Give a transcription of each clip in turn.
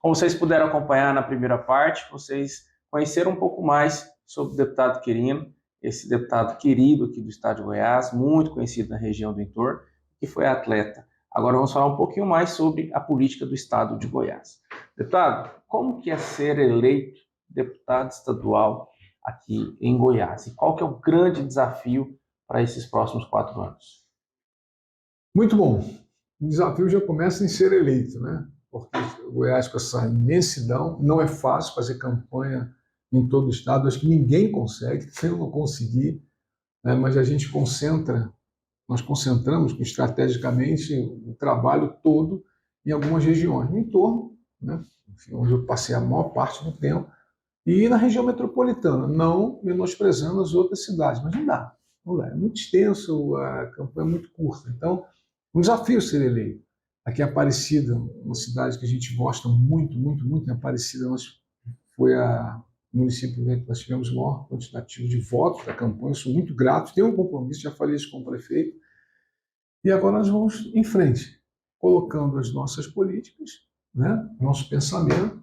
Como vocês puderam acompanhar na primeira parte, vocês conheceram um pouco mais sobre o deputado Quirino, esse deputado querido aqui do estado de Goiás, muito conhecido na região do entorno, que foi atleta. Agora vamos falar um pouquinho mais sobre a política do estado de Goiás. Deputado, como que é ser eleito deputado estadual aqui em Goiás? E qual que é o grande desafio para esses próximos 4 anos? Muito bom. O desafio já começa em ser eleito, né? Porque o Goiás, com essa imensidão, não é fácil fazer campanha em todo o estado. Acho que ninguém consegue, se eu não conseguir, né? Mas a gente nós concentramos estrategicamente o trabalho todo em algumas regiões, no entorno, né? Enfim, onde eu passei a maior parte do tempo, e na região metropolitana, não menosprezando as outras cidades, mas não dá. Não dá. É muito extenso, a campanha é muito curta. Então, um desafio ser eleito. Aqui em Aparecida, uma cidade que a gente gosta muito, muito, muito, em Aparecida, foi o município que nós tivemos o maior quantitativo de votos da campanha, eu sou muito grato, tenho um compromisso, já falei isso com o prefeito, e agora nós vamos em frente, colocando as nossas políticas, né, nosso pensamento.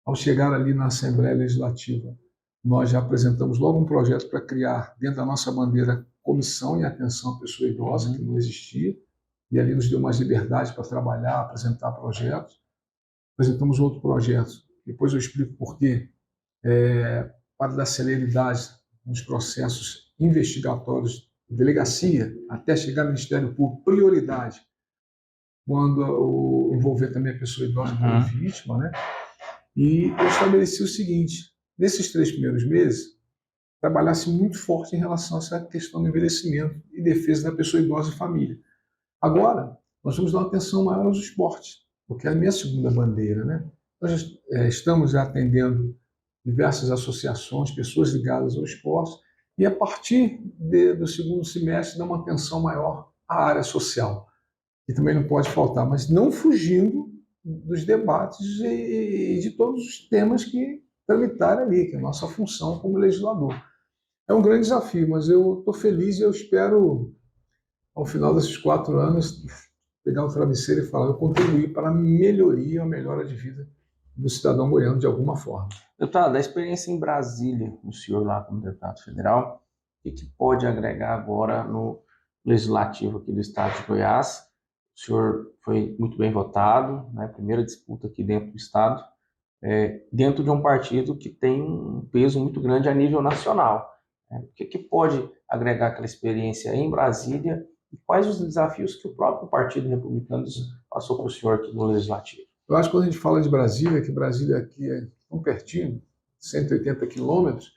Ao chegar ali na Assembleia Legislativa, nós já apresentamos logo um projeto para criar, dentro da nossa bandeira, comissão em atenção à pessoa idosa, que não existia, e ali nos deu mais liberdade para trabalhar, apresentar projetos. Apresentamos outro projeto, depois eu explico por quê, para dar celeridade nos processos investigatórios de delegacia, até chegar no Ministério Público, prioridade, quando envolver também a pessoa idosa como vítima, né? E eu estabeleci o seguinte: nesses 3 primeiros meses, trabalhasse muito forte em relação a essa questão do envelhecimento e defesa da pessoa idosa e família. Agora, nós vamos dar uma atenção maior aos esportes, porque é a minha segunda bandeira, né? Nós estamos atendendo diversas associações, pessoas ligadas ao esporte, e a partir do segundo semestre, dar uma atenção maior à área social, que também não pode faltar, mas não fugindo dos debates e de todos os temas que tramitarem ali, que é a nossa função como legislador. É um grande desafio, mas eu estou feliz e eu espero, ao final desses 4 anos, pegar o travesseiro e falar: eu contribuí para a melhoria, a melhora de vida do cidadão goiano de alguma forma. Deputado, da experiência em Brasília, o senhor lá como deputado federal, o que pode agregar agora no legislativo aqui do estado de Goiás? O senhor foi muito bem votado, né? Primeira disputa aqui dentro do estado, dentro de um partido que tem um peso muito grande a nível nacional. Né? O que pode agregar aquela experiência em Brasília e quais os desafios que o próprio Partido Republicano passou para o senhor aqui no legislativo? Eu acho que quando a gente fala de Brasília, que Brasília aqui é tão pertinho, 180 quilômetros,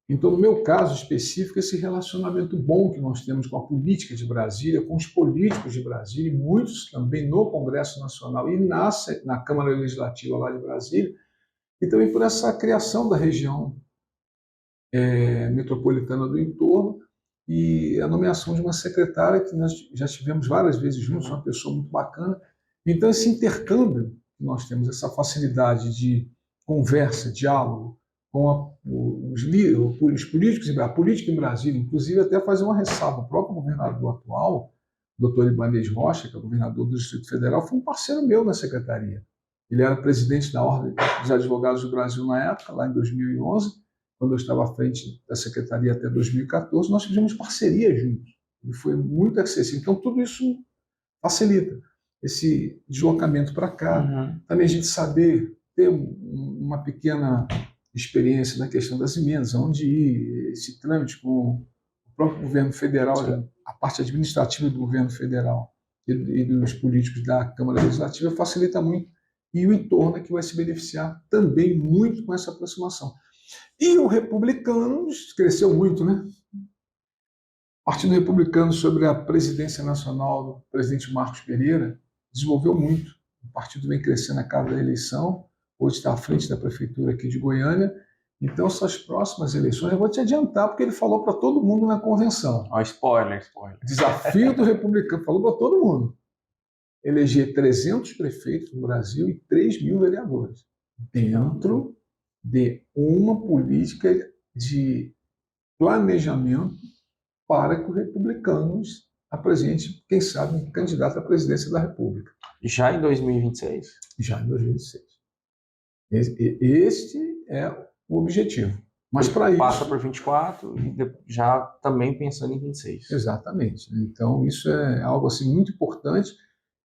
então, no meu caso específico, esse relacionamento bom que nós temos com a política de Brasília, com os políticos de Brasília, e muitos também no Congresso Nacional e na Câmara Legislativa lá de Brasília, e também por essa criação da região metropolitana do entorno e a nomeação de uma secretária que nós já tivemos várias vezes juntos, uma pessoa muito bacana. Então, esse intercâmbio que nós temos, essa facilidade de conversa, diálogo com os políticos, a política em Brasília, inclusive até fazer uma ressalva: o próprio governador atual, doutor Ibanez Rocha, que é o governador do Distrito Federal, foi um parceiro meu na secretaria. Ele era presidente da Ordem dos Advogados do Brasil na época, lá em 2011, quando eu estava à frente da secretaria até 2014, nós fizemos parceria juntos. E foi muito acessível. Então, tudo isso facilita esse deslocamento para cá. Também a gente saber ter uma pequena experiência na questão das emendas, onde ir, esse trâmite com o próprio governo federal, a parte administrativa do governo federal e dos políticos da Câmara Legislativa facilita muito. E o entorno é que vai se beneficiar também muito com essa aproximação. E o republicano cresceu muito, né? O Partido Republicano, sobre a presidência nacional do presidente Marcos Pereira, desenvolveu muito. O partido vem crescendo a cada eleição, hoje está à frente da prefeitura aqui de Goiânia. Então, essas próximas eleições, eu vou te adiantar, porque ele falou para todo mundo na convenção. Spoiler. Desafio do republicano, falou para todo mundo: eleger 300 prefeitos no Brasil e 3 mil vereadores, dentro de uma política de planejamento para que os republicanos apresentem, quem sabe, um candidato à presidência da República. Já em 2026? Já em 2026. Este é o objetivo. Mas para isso... Passa por 24 e já também pensando em 26. Exatamente. Então, isso é algo assim, muito importante.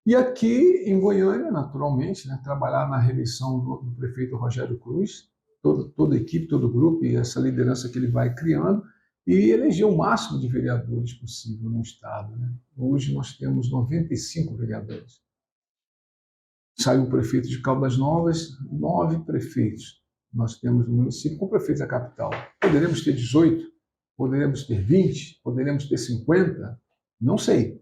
E aqui em Goiânia, naturalmente, né, trabalhar na reeleição do prefeito Rogério Cruz, toda a equipe, todo o grupo e essa liderança que ele vai criando, e eleger o máximo de vereadores possível no Estado. Né? Hoje nós temos 95 vereadores. Saiu o prefeito de Caldas Novas, 9 prefeitos. Nós temos no município com prefeitos da capital. Poderemos ter 18? Poderemos ter 20? Poderemos ter 50? Não sei.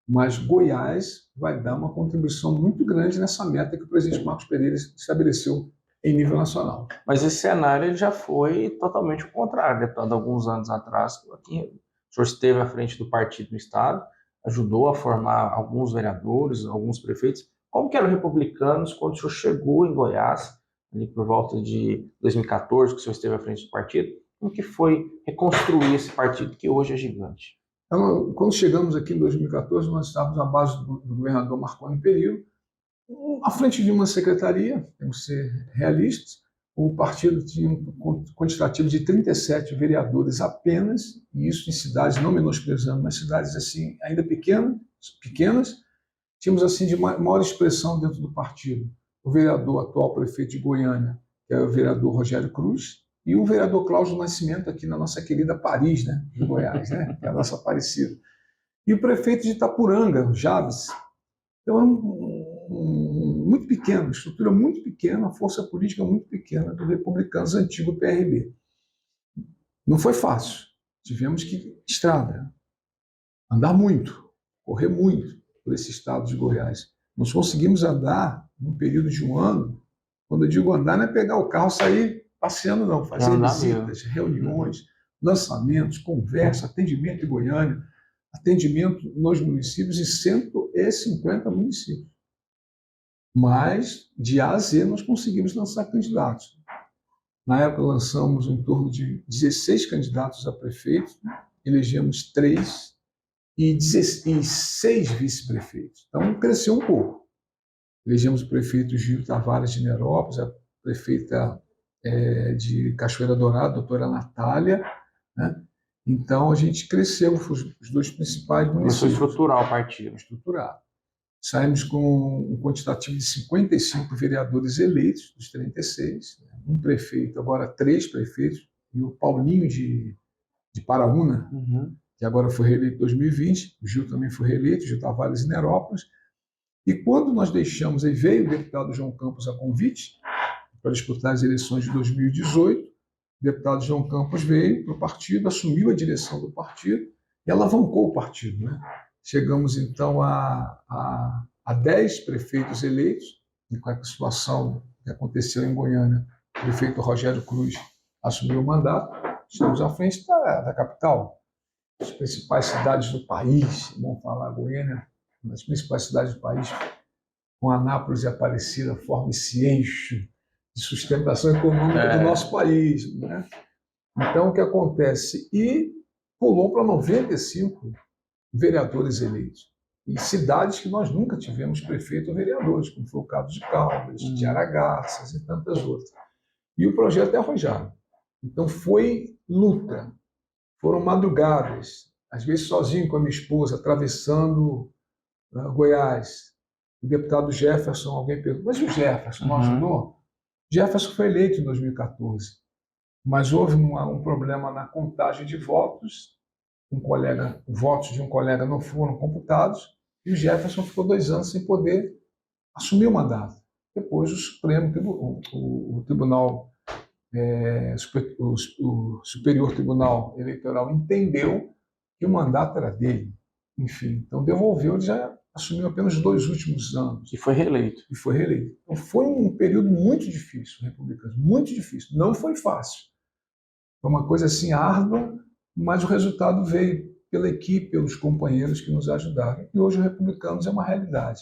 Mas Goiás vai dar uma contribuição muito grande nessa meta que o presidente Marcos Pereira estabeleceu em nível nacional. Mas esse cenário ele já foi totalmente o contrário, deputado. Alguns anos atrás, aqui, o senhor esteve à frente do partido no Estado, ajudou a formar alguns vereadores, alguns prefeitos. Como que eram republicanos quando o senhor chegou em Goiás, ali por volta de 2014, que o senhor esteve à frente do partido? Como que foi reconstruir esse partido que hoje é gigante? Então, quando chegamos aqui em 2014, nós estávamos à base do governador Marconi Perillo, à frente de uma secretaria, temos que ser realistas. O partido tinha um quantitativo de 37 vereadores apenas, e isso em cidades, não menosprezando, mas cidades assim ainda pequenas. Tínhamos assim de maior expressão dentro do partido o vereador atual prefeito de Goiânia, que é o vereador Rogério Cruz, e o vereador Cláudio Nascimento, aqui na nossa querida Paris, né, de Goiás, né, que é a nossa Aparecida. E o prefeito de Itapuranga, Javes. Então, era muito pequeno, estrutura muito pequena, força política muito pequena do Republicanos antigo PRB. Não foi fácil. Tivemos que estrada, andar muito, correr muito por esse estado de Goiás. Nós conseguimos andar num período de um ano. Quando eu digo andar, não é pegar o carro e sair passeando, não. Fazer visitas, reuniões, lançamentos, conversa, atendimento em Goiânia, atendimento nos municípios e 150 municípios. Mas, de A a Z, nós conseguimos lançar candidatos. Na época, lançamos em torno de 16 candidatos a prefeito, elegemos 3 e 6 vice-prefeitos. Então, cresceu um pouco. Elegemos o prefeito Gil Tavares de Nerópolis, a prefeita de Cachoeira Dourada, a doutora Natália, né? Então, a gente cresceu, os 2 principais municípios. Começou a estruturar o partido. Estruturar. Saímos com um quantitativo de 55 vereadores eleitos, dos 36, um prefeito, agora 3 prefeitos, e o Paulinho de Paraúna, que agora foi reeleito em 2020, o Gil também foi reeleito, Gil Tavares em Nerópolis. E quando nós deixamos, aí veio o deputado João Campos a convite para disputar as eleições de 2018, o deputado João Campos veio para o partido, assumiu a direção do partido e alavancou o partido, né? Chegamos, então, a 10 prefeitos eleitos, e com a situação que aconteceu em Goiânia, o prefeito Rogério Cruz assumiu o mandato, estamos à frente da capital. As principais cidades do país, vamos falar Goiânia, as principais cidades do país, com Anápolis e Aparecida, forma esse eixo de sustentação econômica do nosso país. Né? Então, o que acontece? E pulou para 95 vereadores eleitos. Em cidades que nós nunca tivemos prefeito ou vereadores, como foi o caso de Caldas, de Aragarças e tantas outras. E o projeto é arrojado. Então, foi luta. Foram madrugadas, às vezes sozinho com a minha esposa, atravessando Goiás. O deputado Jefferson, alguém perguntou, mas o Jefferson não ajudou? Jefferson foi eleito em 2014, mas houve um problema na contagem de votos. Votos de um colega não foram computados e o Jefferson ficou 2 anos sem poder assumir o mandato. Depois o Tribunal, o Superior Tribunal Eleitoral entendeu que o mandato era dele. Enfim, então devolveu, ele já assumiu apenas os 2 últimos anos. E foi reeleito. Então foi um período muito difícil, republicano, muito difícil. Não foi fácil. Foi uma coisa assim árdua, mas o resultado veio pela equipe, pelos companheiros que nos ajudaram. E hoje o Republicanos é uma realidade.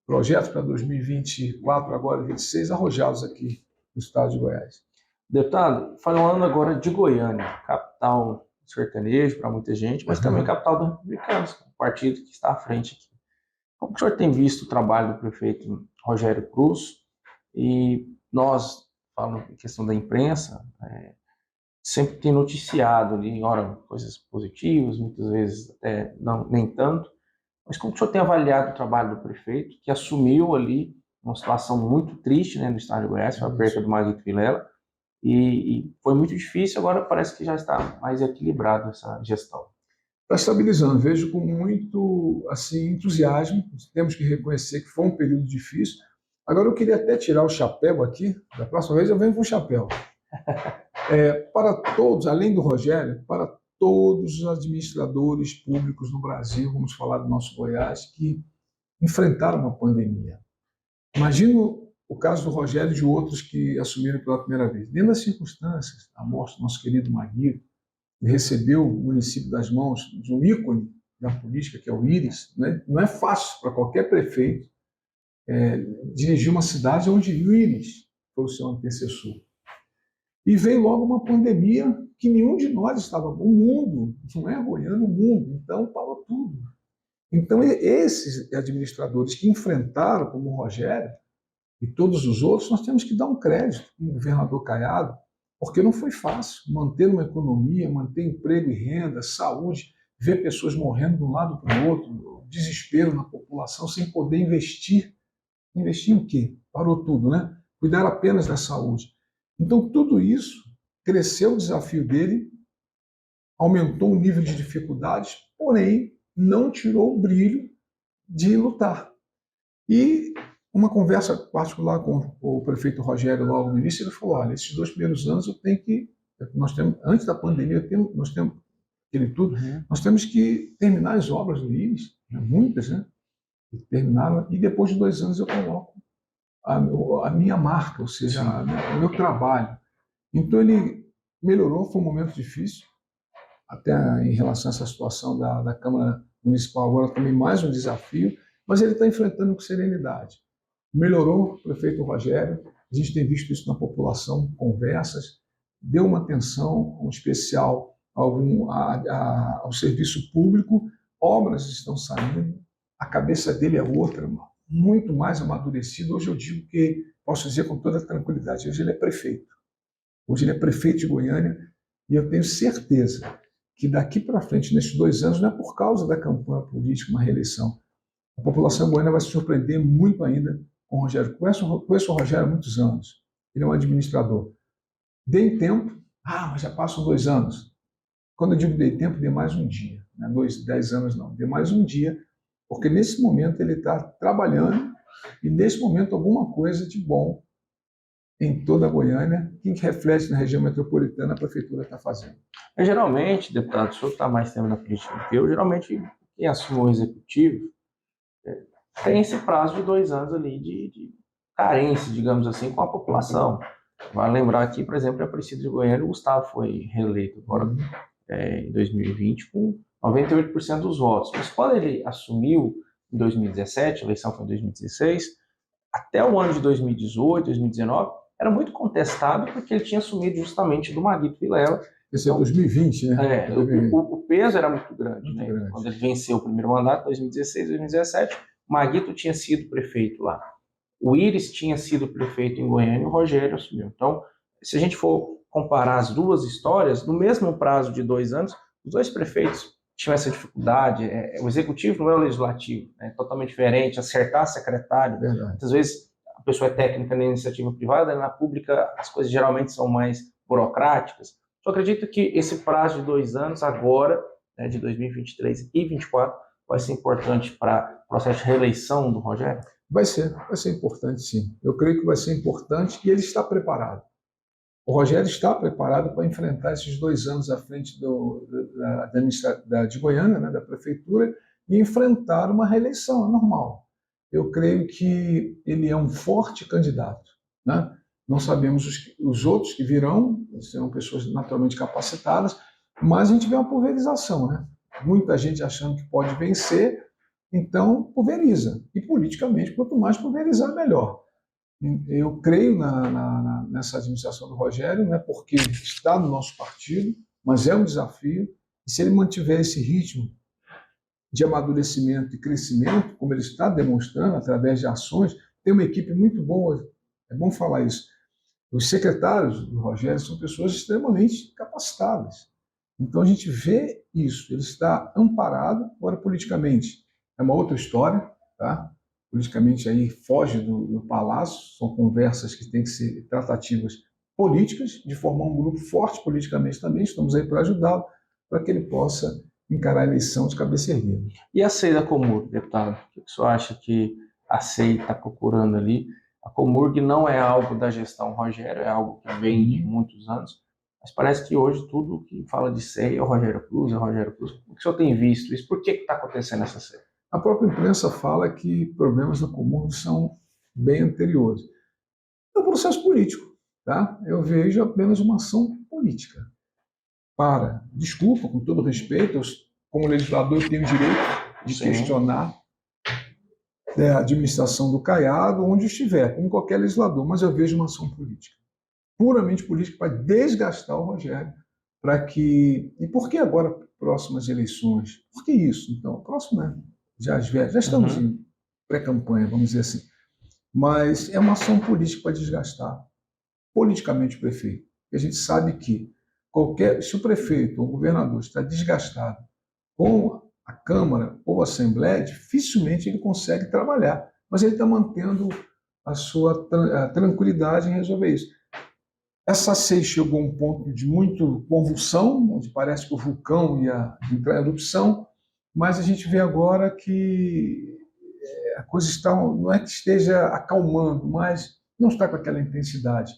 Projetos para 2024, agora 2026, arrojados aqui no estado de Goiás. Deputado, falando agora de Goiânia, capital sertanejo para muita gente, mas também capital do Republicanos, o partido que está à frente aqui. Como o senhor tem visto o trabalho do prefeito Rogério Cruz? E nós, falo em questão da imprensa, sempre tem noticiado ali, ora, coisas positivas, muitas vezes até não, nem tanto. Mas como o senhor tem avaliado o trabalho do prefeito, que assumiu ali uma situação muito triste, né, no estado de Goiás, foi a perda do Maguito Vilela, e foi muito difícil, agora parece que já está mais equilibrado essa gestão. Está estabilizando, vejo com muito assim, entusiasmo. Temos que reconhecer que foi um período difícil. Agora eu queria até tirar o chapéu aqui, da próxima vez eu venho com o chapéu. Para todos, além do Rogério, para todos os administradores públicos no Brasil, vamos falar do nosso Goiás, que enfrentaram uma pandemia. Imagino o caso do Rogério e de outros que assumiram pela primeira vez. Dentro das circunstâncias, a morte do nosso querido Maguito, ele recebeu o município das mãos de um ícone da política, que é o Íris. Né? Não é fácil para qualquer prefeito dirigir uma cidade onde o Íris foi o seu antecessor. E veio logo uma pandemia que nenhum de nós estava. O mundo, não é Goiânia, o mundo. Então, parou tudo. Então, esses administradores que enfrentaram, como o Rogério e todos os outros, nós temos que dar um crédito ao governador Caiado, porque não foi fácil manter uma economia, manter emprego e renda, saúde, ver pessoas morrendo de um lado para o outro, desespero na população, sem poder investir. Investir em quê? Parou tudo, né? Cuidar apenas da saúde. Então, tudo isso cresceu o desafio dele, aumentou o nível de dificuldades, porém, não tirou o brilho de lutar. E uma conversa particular com o prefeito Rogério logo no início, ele falou, olha, esses 2 primeiros anos nós temos, antes da pandemia, nós temos aquele tudo, nós temos que terminar as obras do Íris, muitas, né? Terminaram, e depois de 2 anos eu coloco a minha marca, ou seja, o meu trabalho. Então ele melhorou, foi um momento difícil, até em relação a essa situação da Câmara Municipal, agora também mais um desafio, mas ele está enfrentando com serenidade. Melhorou o prefeito Rogério, a gente tem visto isso na população, conversas, deu uma atenção especial ao serviço público, obras estão saindo, a cabeça dele é outra, muito mais amadurecido. Hoje eu digo que, posso dizer com toda tranquilidade, hoje ele é prefeito. Hoje ele é prefeito de Goiânia e eu tenho certeza que daqui para frente, nesses 2 anos, não é por causa da campanha política, uma reeleição. A população goiana vai se surpreender muito ainda com o Rogério. Conheço o Rogério há muitos anos. Ele é um administrador. Dei tempo, mas já passam 2 anos. Quando eu digo dei tempo, dei mais um dia. Não é 10 anos não, dei mais um dia, porque nesse momento ele está trabalhando e nesse momento alguma coisa de bom em toda a Goiânia que reflete na região metropolitana a prefeitura está fazendo. Mas, geralmente, deputado, o senhor está mais tempo na política do que eu, geralmente quem assume o executivo tem esse prazo de 2 anos ali de carência, digamos assim, com a população. Vale lembrar aqui, por exemplo, a Aparecida de Goiânia, o Gustavo foi reeleito agora em 2020 com 98% dos votos. Mas quando ele assumiu em 2017, a eleição foi em 2016, até o ano de 2018, 2019, era muito contestado porque ele tinha assumido justamente do Maguito Vilela. Esse é 2020, né? O peso era muito grande, né? Grande. Quando ele venceu o primeiro mandato, 2016, 2017, o Maguito tinha sido prefeito lá. O Íris tinha sido prefeito em Goiânia e o Rogério assumiu. Então, se a gente for comparar as duas histórias, no mesmo prazo de 2 anos, os 2 prefeitos tinham essa dificuldade. O executivo não é o legislativo, é totalmente diferente. Acertar secretário, muitas vezes a pessoa é técnica na iniciativa privada, na pública as coisas geralmente são mais burocráticas. Eu acredito que esse prazo de 2 anos agora, de 2023 e 2024, vai ser importante para o processo de reeleição do Rogério? Vai ser importante, sim. Eu creio que vai ser importante e ele está preparado. O Rogério está preparado para enfrentar esses 2 anos à frente de Goiânia, né, da prefeitura, e enfrentar uma reeleição, é normal. Eu creio que ele é um forte candidato, né? Não sabemos os outros que virão, serão pessoas naturalmente capacitadas, mas a gente vê uma pulverização, né? Muita gente achando que pode vencer, então pulveriza. E politicamente, quanto mais pulverizar, melhor. Eu creio nessa administração do Rogério, né, porque está no nosso partido, mas é um desafio, e se ele mantiver esse ritmo de amadurecimento e crescimento, como ele está demonstrando através de ações, tem uma equipe muito boa, é bom falar isso, Os secretários do Rogério são pessoas extremamente capacitadas. Então a gente vê isso, ele está amparado, agora politicamente é uma outra história, tá? Politicamente aí foge do palácio, são conversas que têm que ser tratativas políticas, de formar um grupo forte politicamente também, estamos aí para ajudá-lo, para que ele possa encarar a eleição de cabeça erguida. E a SEI da Comurg, deputado? O que o senhor acha que a SEI está procurando ali? A Comurg não é algo da gestão Rogério, é algo que vem de muitos anos, mas parece que hoje tudo que fala de SEI é o Rogério Cruz, é o Rogério Cruz. O que o senhor tem visto isso? Por que está acontecendo essa SEI? A própria imprensa fala que problemas da Comurg são bem anteriores. É um processo político, tá? Eu vejo apenas uma ação política. Desculpa, com todo respeito, como legislador eu tenho o direito de Sim. questionar a administração do Caiado onde estiver, como qualquer legislador, mas eu vejo uma ação política, puramente política, para desgastar o Rogério, para que... E por que agora próximas eleições? Por que isso? Então, próximo, né? Já estamos em pré-campanha, vamos dizer assim. Mas é uma ação política para desgastar politicamente o prefeito. E a gente sabe que se o prefeito ou o governador está desgastado com a Câmara ou a Assembleia, dificilmente ele consegue trabalhar. Mas ele está mantendo a sua tranquilidade em resolver isso. Essa SEI chegou a um ponto de muito convulsão, onde parece que o vulcão ia entrar em erupção, mas a gente vê agora que a coisa está, não é que esteja acalmando, mas não está com aquela intensidade.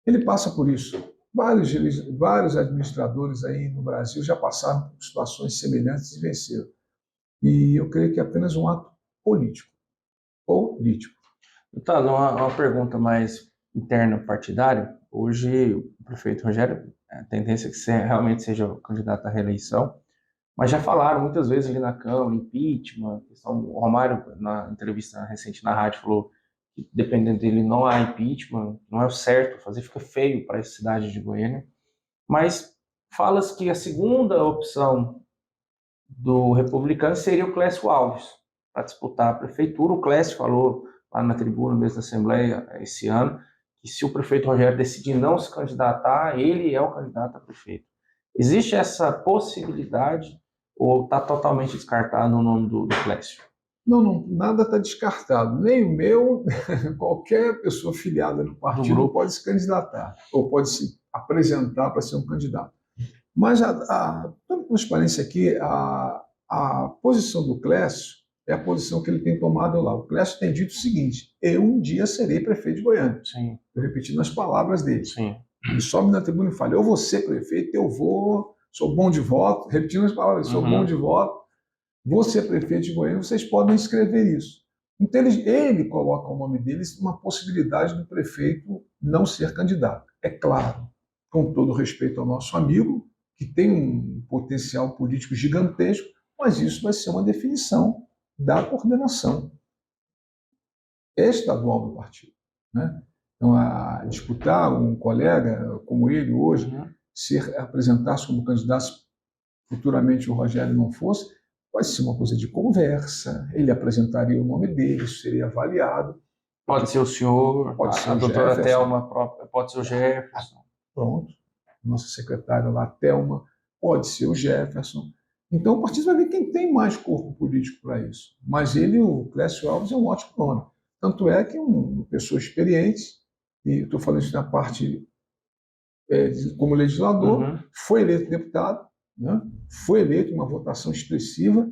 Ele passa por isso. Vários administradores aí no Brasil já passaram por situações semelhantes e venceram. E eu creio que é apenas um ato político. Político. Tá, uma pergunta mais interna partidária. Hoje, o prefeito Rogério, a tendência é que você realmente seja o candidato à reeleição, mas já falaram muitas vezes ali na Câmara, impeachment, o Romário, na entrevista recente na rádio, falou que dependendo dele não há impeachment, não é o certo fazer, fica feio para a cidade de Goiânia, mas fala-se que a segunda opção do republicano seria o Clécio Alves para disputar a prefeitura. O Clécio falou lá na tribuna mesmo da Assembleia esse ano que se o prefeito Rogério decidir não se candidatar, ele é o candidato a prefeito. Existe essa possibilidade ou está totalmente descartado o nome do Clécio? Não, nada está descartado. Nem o meu, qualquer pessoa filiada no partido pode se candidatar ou pode se apresentar para ser um candidato. Mas, toda transparência aqui, a posição do Clécio é a posição que ele tem tomado lá. O Clécio tem dito o seguinte: eu um dia serei prefeito de Goiânia. Sim. Eu repetindo as palavras dele. Sim. Ele sobe na tribuna e fala: eu vou ser prefeito, eu vou, sou bom de voto. Repetindo as palavras, sou bom de voto, vou ser prefeito de Goiânia, vocês podem escrever isso. Então ele coloca o nome dele uma possibilidade do prefeito não ser candidato. É claro, com todo respeito ao nosso amigo, que tem um potencial político gigantesco, mas isso vai ser uma definição da coordenação estadual do partido, né? Então, a disputar um colega como ele hoje, apresentar-se como candidato, futuramente o Rogério não fosse, pode ser uma coisa de conversa, ele apresentaria o nome dele, isso seria avaliado. Pode ser o senhor, pode ser a o doutora Jefferson. Thelma, pode ser o Jefferson. Pronto, nossa secretária lá, Thelma, pode ser o Jefferson. Então o partido vai ver quem tem mais corpo político para isso. Mas ele, o Clécio Alves, é um ótimo nome. Tanto é que uma pessoa experiente, e estou falando isso na parte como legislador, foi eleito deputado, né? Foi eleito em uma votação expressiva,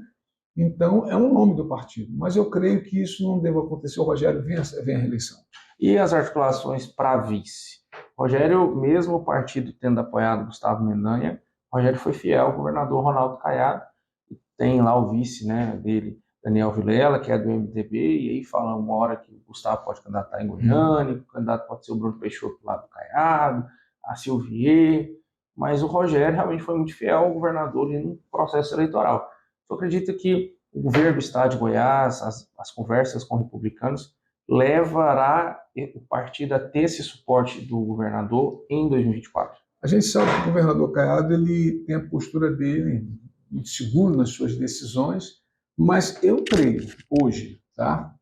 então é um nome do partido. Mas eu creio que isso não deva acontecer, o Rogério venha à reeleição. E as articulações para vice? Rogério, mesmo o partido tendo apoiado Gustavo Mendanha, Rogério foi fiel ao governador Ronaldo Caiado, e tem lá o vice, né, dele, Daniel Vilela, que é do MDB, e aí fala uma hora que o Gustavo pode candidatar em Goiânia, o candidato pode ser o Bruno Peixoto lá do Caiado, a Silvier, mas o Rogério realmente foi muito fiel ao governador no processo eleitoral. Eu acredito que o governo do estado de Goiás, as conversas com republicanos, levará o partido a ter esse suporte do governador em 2024? A gente sabe que o governador Caiado ele tem a postura dele muito seguro nas suas decisões, mas eu creio hoje, tá?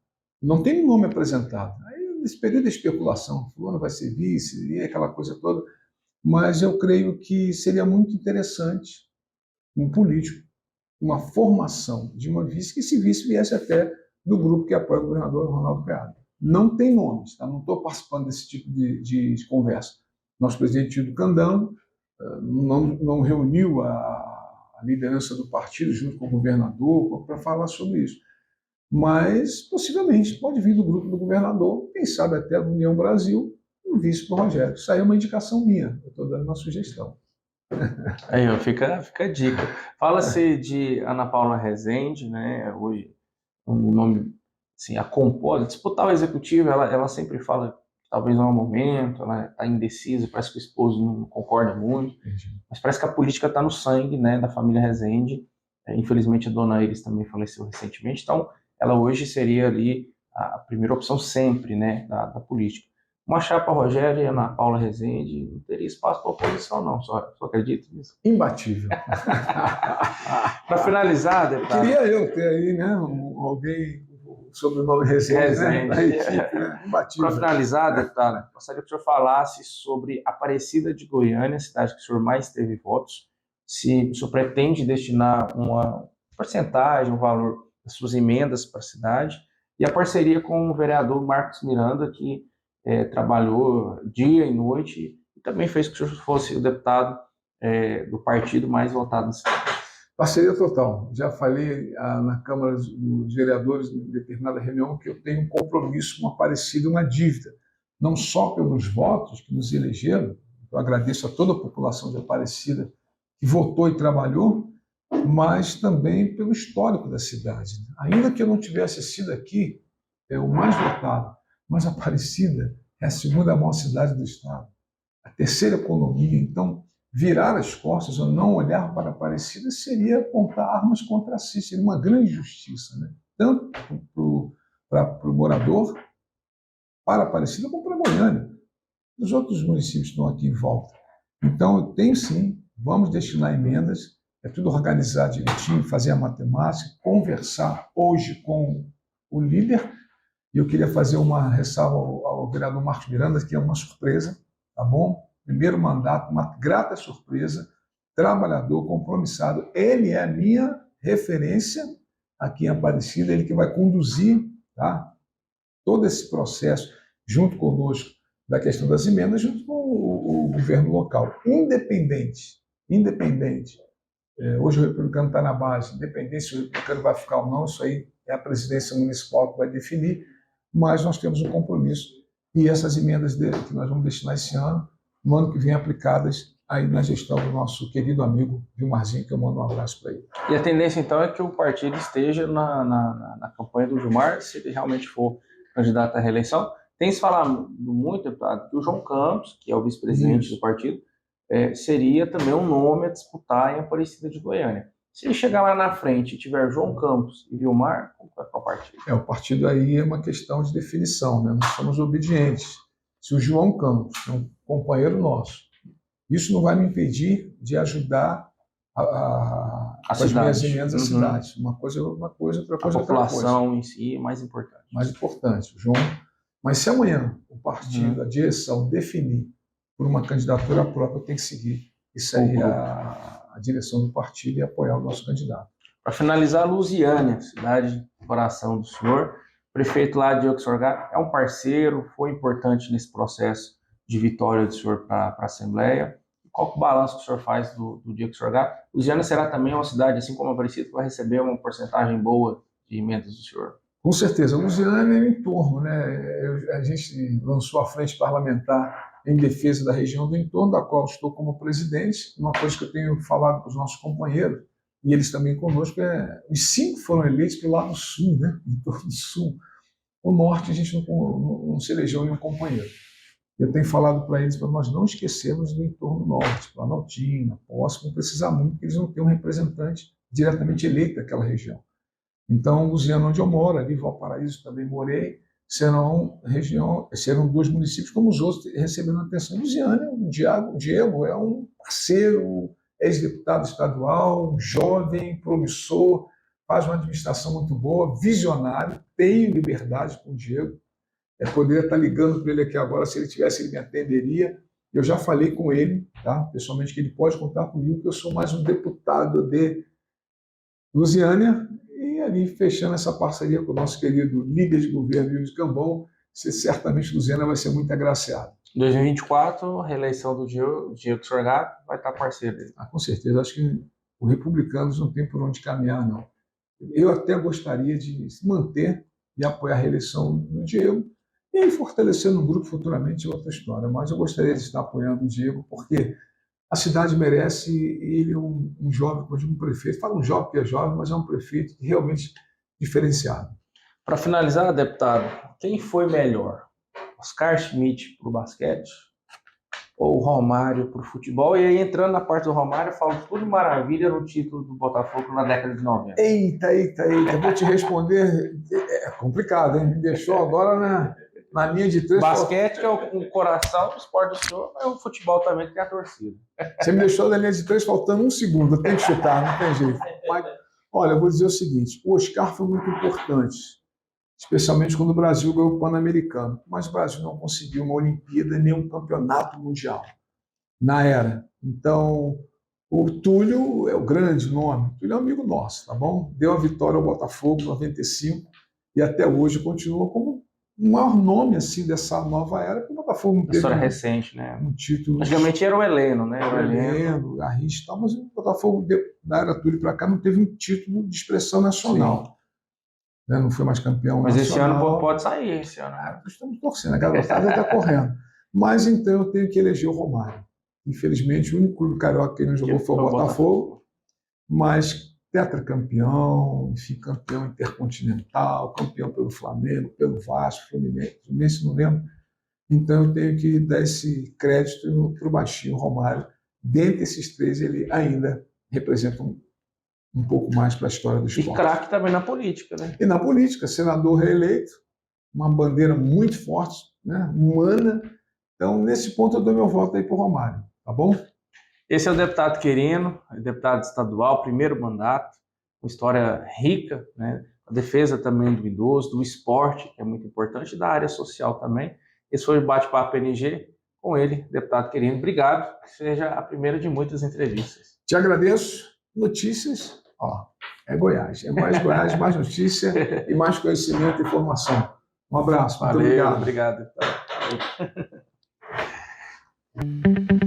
Não tem nome apresentado. Aí nesse período de especulação, fulano vai ser vice, e aquela coisa toda, mas eu creio que seria muito interessante um político, uma formação de uma vice, que esse vice viesse até do grupo que apoia o governador Ronaldo Caiado. Não tem nomes, tá? Não estou participando desse tipo de conversa. Nosso presidente Tito Candão não reuniu a liderança do partido junto com o governador para falar sobre isso. Mas, possivelmente, pode vir do grupo do governador, quem sabe até do União Brasil, um vice para o Rogério. Isso aí é uma indicação minha, eu estou dando uma sugestão. Aí, ó, fica a dica. Fala-se de Ana Paula Rezende, né? Hoje, um nome, assim, a compor, disputar o executivo, ela sempre fala que talvez não é o momento, ela está indecisa, parece que o esposo não concorda muito, mas parece que a política está no sangue, né, da família Rezende. Infelizmente, a dona Iris também faleceu recentemente, então ela hoje seria ali a primeira opção sempre, né, da política. Uma chapa Rogério e Ana Paula Rezende não teria espaço para oposição, não. Só acredito nisso. Imbatível. Para finalizar, deputado... Queria eu ter aí, né, alguém sobre o nome Rezende, né, da equipe, né? Imbatível. Para finalizar, deputado, gostaria que o senhor falasse sobre Aparecida de Goiânia, a cidade que o senhor mais teve votos, se o senhor pretende destinar uma porcentagem, um valor das suas emendas para a cidade, e a parceria com o vereador Marcos Miranda, que trabalhou dia e noite e também fez com que o senhor fosse o deputado do partido mais votado na cidade. Parceria total. Já falei na Câmara dos Vereadores, em determinada reunião, que eu tenho um compromisso, uma Aparecida, uma dívida. Não só pelos votos que nos elegeram, eu agradeço a toda a população de Aparecida que votou e trabalhou, mas também pelo histórico da cidade. Ainda que eu não tivesse sido aqui o mais votado, mas Aparecida é a segunda maior cidade do estado, a terceira economia. Então, virar as costas ou não olhar para Aparecida seria apontar armas contra si, seria uma grande injustiça, né? Tanto para o morador, para Aparecida, como para Goiânia. Os outros municípios estão aqui em volta. Então, eu tenho sim, vamos destinar emendas, é tudo organizar direitinho, fazer a matemática, conversar hoje com o líder. E eu queria fazer uma ressalva ao vereador Marcos Miranda, que é uma surpresa, tá bom? Primeiro mandato, uma grata surpresa, trabalhador, compromissado. Ele é a minha referência aqui em Aparecida, ele que vai conduzir, tá, todo esse processo junto conosco da questão das emendas, junto com o governo local. Independente. Hoje o republicano está na base, independente se o republicano vai ficar ou não, isso aí é a presidência municipal que vai definir, mas nós temos um compromisso e essas emendas que nós vamos destinar esse ano, no ano que vem aplicadas aí na gestão do nosso querido amigo Vilmarzinho, que eu mando um abraço para ele. E a tendência, então, é que o partido esteja na campanha do Gilmar, se ele realmente for candidato à reeleição. Tem se falado muito, deputado, que o João Campos, que é o vice-presidente do partido, seria também um nome a disputar em Aparecida de Goiânia. Se ele chegar lá na frente e tiver João Campos e Vilmar, como vai ficar o partido? O partido aí é uma questão de definição, né? Nós somos obedientes. Se o João Campos é um companheiro nosso, isso não vai me impedir de ajudar as minhas emendas à cidade. Uma coisa é uma coisa, outra coisa é outra coisa. A população em si é mais importante. Mais importante, João. Mas se amanhã o partido, a direção, definir por uma candidatura própria, tem que seguir. Isso aí é a direção do partido e apoiar o nosso candidato. Para finalizar, Lusiânia, cidade do coração do senhor, prefeito lá, Diego Sorgá, é um parceiro, foi importante nesse processo de vitória do senhor para a Assembleia. Qual é o balanço que o senhor faz do Diego Sorgá? Lusiânia será também uma cidade, assim como a Aparecida, que vai receber uma porcentagem boa de emendas do senhor? Com certeza. Lusiânia é o entorno, né? A gente lançou a frente parlamentar em defesa da região do entorno, da qual estou como presidente. Uma coisa que eu tenho falado com os nossos companheiros, e eles também conosco, os 5 foram eleitos pelo lado sul, né? Em torno do sul. O norte a gente não se elegeu nenhum companheiro. Eu tenho falado para eles para nós não esquecermos do entorno norte, Planaltina, Poço, vão precisar muito, porque eles não têm um representante diretamente eleito daquela região. Então, Lusiânia, onde eu moro, ali Valparaíso também morei, serão 2 municípios como os outros recebendo atenção. Lusiânia, o Diego é um parceiro, ex-deputado estadual, jovem, promissor, faz uma administração muito boa, visionário, tenho liberdade com o Diego. Poderia estar ligando para ele aqui agora, se ele tivesse, ele me atenderia. Eu já falei com ele, tá? Pessoalmente, que ele pode contar comigo, que eu sou mais um deputado de Lusiânia, e ali fechando essa parceria com o nosso querido líder de governo, Wilson Cambon, certamente Lusiânia vai ser muito agraciada. 2024, reeleição do Diego Sorgato, vai estar parceiro dele. Com certeza, acho que os republicanos não tem por onde caminhar, não. Eu até gostaria de manter e apoiar a reeleição do Diego, e aí fortalecendo o grupo futuramente é outra história, mas eu gostaria de estar apoiando o Diego, porque a cidade merece, ele é um jovem, como eu digo, um prefeito, fala um jovem que é jovem, mas é um prefeito realmente diferenciado. Para finalizar, deputado, quem foi melhor? Oscar Schmidt para o basquete ou o Romário para o futebol? E aí, entrando na parte do Romário, eu falo tudo maravilha no título do Botafogo na década de 90. Eita, vou te responder, é complicado, hein? Me deixou agora na linha de três. Basquete, que é o coração do esporte do senhor, mas o futebol também que é a torcida. Você me deixou na linha de três faltando um segundo, tem que chutar, não tem jeito. Mas, olha, eu vou dizer o seguinte, o Oscar foi muito importante, especialmente quando o Brasil ganhou o Pan-Americano, mas o Brasil não conseguiu uma Olimpíada nem um campeonato mundial na era. Então, o Túlio é o grande nome, o Túlio é um amigo nosso, tá bom? Deu a vitória ao Botafogo em 95 e até hoje continua como o maior nome assim, dessa nova era, porque o Botafogo não teve história recente, né? Um título. Antigamente era o Heleno, né? O Heleno, Garrincha e tal, mas o Botafogo, da era Túlio para cá, não teve um título de expressão nacional. Né? Não foi mais campeão mas nacional. Esse ano pode sair, esse ano. Estamos torcendo, a garotada está correndo. Mas então eu tenho que eleger o Romário. Infelizmente, o único clube carioca que ele não jogou foi o Botafogo, mas tetracampeão, enfim, campeão intercontinental, campeão pelo Flamengo, pelo Vasco, Fluminense, não lembro. Então eu tenho que dar esse crédito para o baixinho Romário. Dentre esses três, ele ainda representa um pouco mais para a história do esporte. E craque também na política, né? E na política, senador reeleito, uma bandeira muito forte, né? Humana. Então, nesse ponto, eu dou meu voto aí para o Romário, tá bom? Esse é o deputado Querino, deputado estadual, primeiro mandato, uma história rica, né? A defesa também do idoso, do esporte, que é muito importante, e da área social também. Esse foi o Bate-Papo PNG com ele, deputado Querino. Obrigado, que seja a primeira de muitas entrevistas. Te agradeço. Notícias, é Goiás. É mais Goiás, mais notícia e mais conhecimento e informação. Um abraço. Valeu, muito obrigado. Obrigado.